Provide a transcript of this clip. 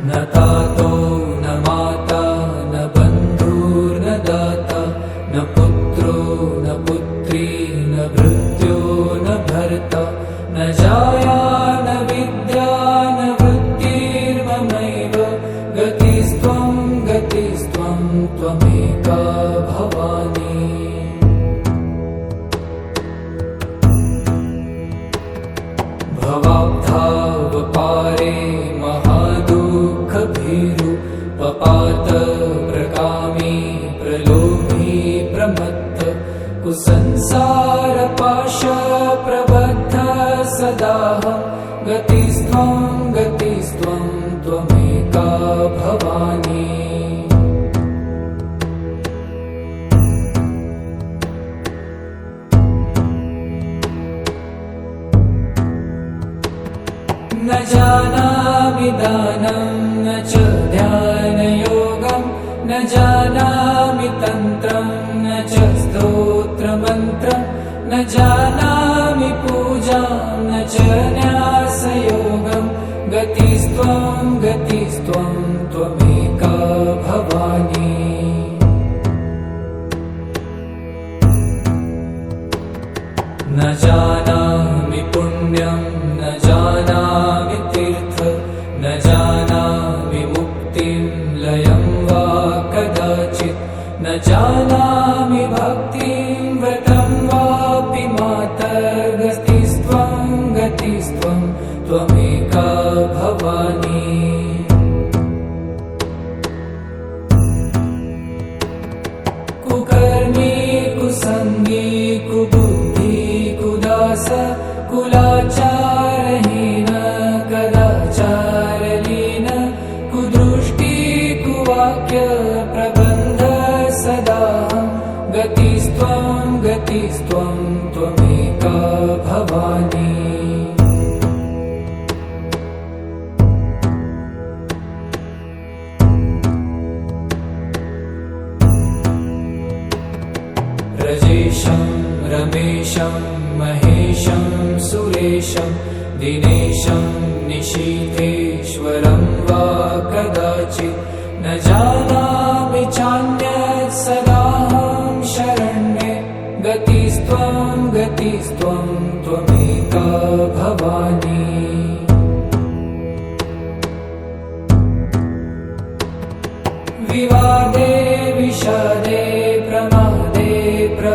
न तातो न माता न बन्धुर्न दाता न पुत्रो न पुत्री न भृत्यो न भर्ता न जाया न विद्या न वृत्तिर्ममैव गतिस्त्वं त्वमेका भवानी। भवाब्धावपारे महादुःखभीरु पपात प्रकामी प्रलोभी प्रमत्त कुसंसारपाश प्रबद्ध सदाहं गतिस्त्वं त्वमेका भवानी। न जानामि दानं न च ध्यानयोगं न जानामि तन्त्रं न च स्तोत्रमन्त्रं न जानामि पूजां न च न्यासयोगं गतिस्त्वं त्वमेका भवानी। न जानामि पुण्यं न जानामि तीर्थ न जानामि मुक्तिं लयं वा कदाचित् न जानामि भक्तिं व्रतं वापि मातर्गतिस्त्वं त्वमेका भवानी। कुकर्मी कुसंगी कुबुद्धि कुदास कुलाचारहीन कदाचारलीन कुदृष्टि कुवाक्य प्रबन्ध सदाहं गतिस्त्वं त्वमेका भवानी। रजेशं रमेशं महेशं सुरेशं दिनेशं निशीथेश्वरं वा कदाचित् न जानामि चान्यत् सदाहं शरण्ये गतिस्त्वं त्वमेका